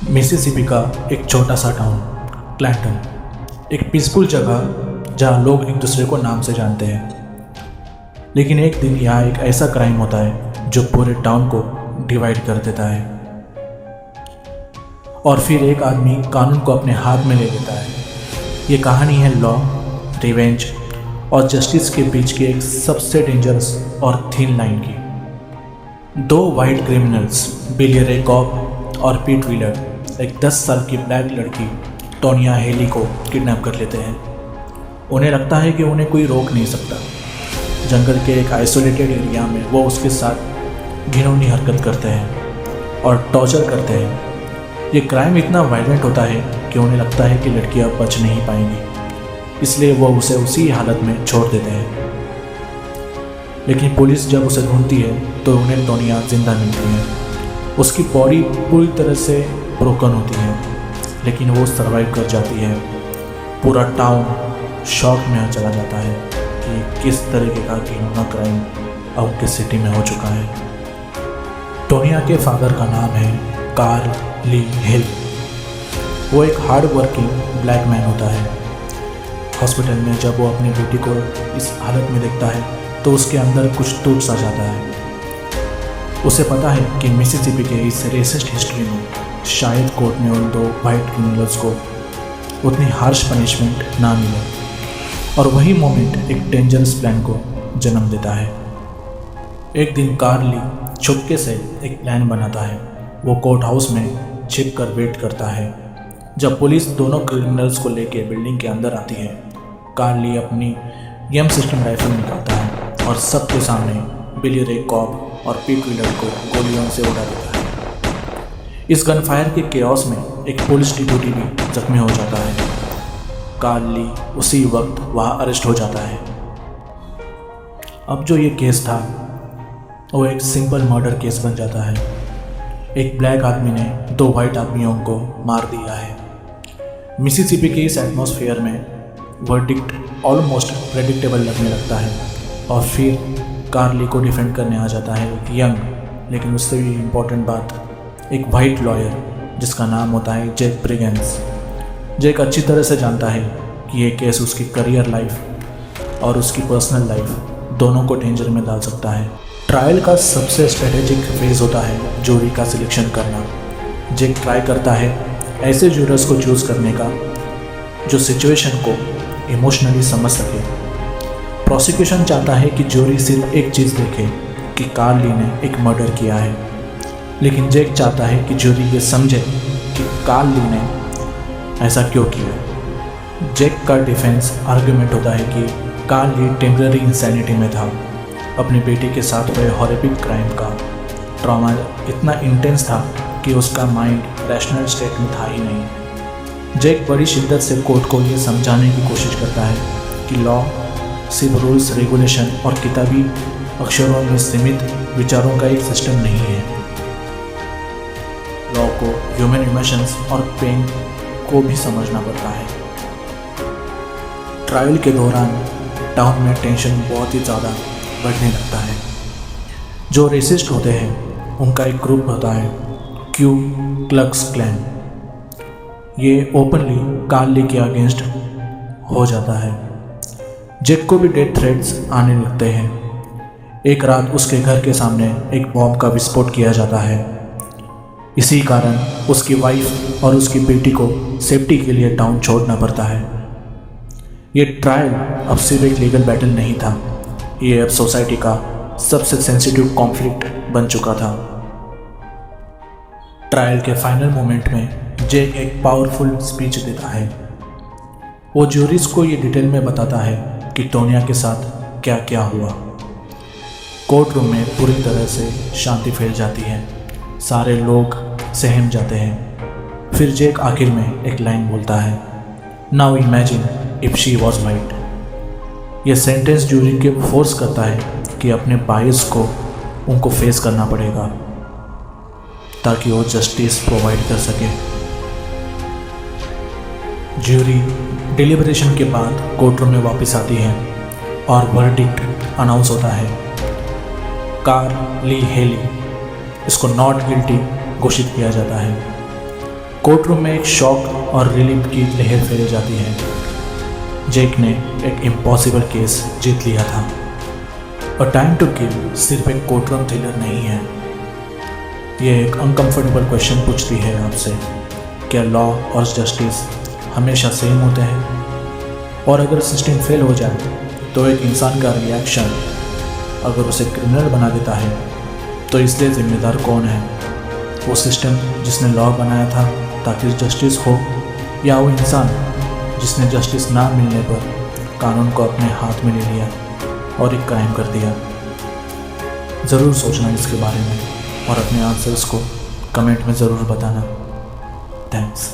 Mississippi का एक छोटा सा टाउन क्लैंटन, एक पीसफुल जगह जहाँ लोग एक दूसरे को नाम से जानते हैं। लेकिन एक दिन यहाँ एक ऐसा क्राइम होता है जो पूरे टाउन को डिवाइड कर देता है, और फिर एक आदमी कानून को अपने हाथ में ले लेता है। ये कहानी है लॉ, रिवेंज और जस्टिस के बीच की एक सबसे डेंजरस और थिन लाइन की। दो वाइट क्रिमिनल्स, बिली रे कॉब और पीट व्हीलर, एक 10 साल की ब्लैक लड़की टोनिया हेली को किडनैप कर लेते हैं। उन्हें लगता है कि उन्हें कोई रोक नहीं सकता। जंगल के एक आइसोलेटेड एरिया में वो उसके साथ घिनौनी हरकत करते हैं और टॉर्चर करते हैं। ये क्राइम इतना वायलेंट होता है कि उन्हें लगता है कि लड़की अब बच नहीं पाएंगी, इसलिए वो उसे उसी हालत में छोड़ देते हैं। लेकिन पुलिस जब उसे ढूंढती है तो उन्हें टोनिया जिंदा मिलती है। उसकी बॉडी पूरी तरह से ब्रोकन होती है, लेकिन वो सरवाइव कर जाती है। पूरा टाउन शॉक में चला जाता है कि किस तरीके का घिनौना क्राइम अब उनके सिटी में हो चुका है। टोनिया के फादर का नाम है कार्ल ली हिल। वो एक हार्ड वर्किंग ब्लैक मैन होता है। हॉस्पिटल में जब वो अपनी बेटी को इस हालत में देखता है तो उसके अंदर कुछ टूट सा जाता है। उसे पता है कि मिसिसिपी के इस रेसिस्ट हिस्ट्री में शायद कोर्ट में उन दो वाइट क्रिमिनल्स को उतनी हार्श पनिशमेंट ना मिले, और वही मोमेंट एक डेंजरस प्लान को जन्म देता है। एक दिन कार्ली चुपके से एक प्लान बनाता है। वो कोर्ट हाउस में छिप कर वेट करता है। जब पुलिस दोनों क्रिमिनल्स को लेकर बिल्डिंग के अंदर आती है, कार्ली अपनी M16 राइफल निकालता है और सबके सामने बिली रे कॉब और पीट व्हीलर को गोलियों से उड़ा देता है। इस गनफायर के केओस में एक पुलिस डिप्यूटी भी जख्मी हो जाता है। कार्ली उसी वक्त वहाँ अरेस्ट हो जाता है। अब जो ये केस था वो एक सिंपल मर्डर केस बन जाता है। एक ब्लैक आदमी ने दो वाइट आदमियों को मार दिया है। मिसिसिपी के इस एटमॉस्फेयर में वर्डिक्ट ऑलमोस्ट प्रेडिक्टेबल लगने लगता है, और फिर कार्ली को डिफेंड करने आ जाता है एक यंग, लेकिन उससे भी इम्पोर्टेंट बात, एक वाइट लॉयर जिसका नाम होता है जैक ब्रिगेंस। जैक अच्छी तरह से जानता है कि ये केस उसकी करियर लाइफ और उसकी पर्सनल लाइफ दोनों को डेंजर में डाल सकता है। ट्रायल का सबसे स्ट्रेटेजिक फेज होता है जूरी का सिलेक्शन करना। जैक ट्राई करता है ऐसे जूरर्स को चूज़ करने का जो सिचुएशन को इमोशनली समझ सके। प्रोसिक्यूशन चाहता है कि जूरी सिर्फ एक चीज़ देखे कि कार्ली ने एक मर्डर किया है, लेकिन जैक चाहता है कि जूरी ये समझे कि कार्ली ने ऐसा क्यों किया। जैक का डिफेंस आर्गुमेंट होता है कि कार्ली टेम्पररी इंसैनिटी में था। अपनी बेटी के साथ हुए हॉरिबल क्राइम का ट्रॉमा इतना इंटेंस था कि उसका माइंड रैशनल स्टेट में था ही नहीं। जैक बड़ी शिद्दत से कोर्ट को ये समझाने की कोशिश करता है कि लॉ सिर्फ रूल्स, रेगुलेशन और किताबी अक्षरों में सीमित विचारों का एक सिस्टम नहीं है। लॉ को ह्यूमन इमोशंस और पेन को भी समझना पड़ता है। ट्रायल के दौरान टाउन में टेंशन बहुत ही ज़्यादा बढ़ने लगता है। जो रेसिस्ट होते हैं उनका एक ग्रुप होता है क्यू क्लक्स क्लैन। ये ओपनली कार्ली के अगेंस्ट हो जाता है। जैक को भी डेथ थ्रेट्स आने लगते हैं। एक रात उसके घर के सामने एक बॉम्ब का विस्फोट किया जाता है। इसी कारण उसकी वाइफ और उसकी बेटी को सेफ्टी के लिए टाउन छोड़ना पड़ता है। ये ट्रायल अब सिर्फ एक लीगल बैटल नहीं था, ये अब सोसाइटी का सबसे सेंसिटिव कॉन्फ्लिक्ट बन चुका था। ट्रायल के फाइनल मोमेंट में जैक एक पावरफुल स्पीच देता है। वो जूरीज को ये डिटेल में बताता है कि टोनिया के साथ क्या क्या हुआ। कोर्ट रूम में पूरी तरह से शांति फैल जाती है। सारे लोग सहम जाते हैं। फिर जैक आखिर में एक लाइन बोलता है, now imagine if she was white. यह सेंटेंस जूरी के फोर्स करता है कि अपने बायस को उनको फेस करना पड़ेगा ताकि वो जस्टिस प्रोवाइड कर सके। जूरी डिलिब्रेशन के बाद कोर्ट रूम में वापस आती है और वर्डिक्ट अनाउंस होता है। कार्ल ली हेली इसको नॉट गिल्टी घोषित किया जाता है। कोर्ट रूम में एक शॉक और रिलीफ की लहर फैल जाती है। जैक ने एक इम्पॉसिबल केस जीत लिया था। अ टाइम टू किल सिर्फ एक कोर्ट रूम थ्रिलर नहीं है, ये एक अनकंफर्टेबल क्वेश्चन पूछती है आपसे, क्या लॉ और जस्टिस हमेशा सेम होते हैं? और अगर सिस्टम फेल हो जाए तो एक इंसान का रिएक्शन अगर उसे क्रिमिनल बना देता है तो इसलिए जिम्मेदार कौन है? वो सिस्टम जिसने लॉ बनाया था ताकि जस्टिस हो, या वो इंसान जिसने जस्टिस ना मिलने पर कानून को अपने हाथ में ले लिया और एक क्राइम कर दिया? ज़रूर सोचना इसके बारे में और अपने आंसर्स को कमेंट में ज़रूर बताना। थैंक्स।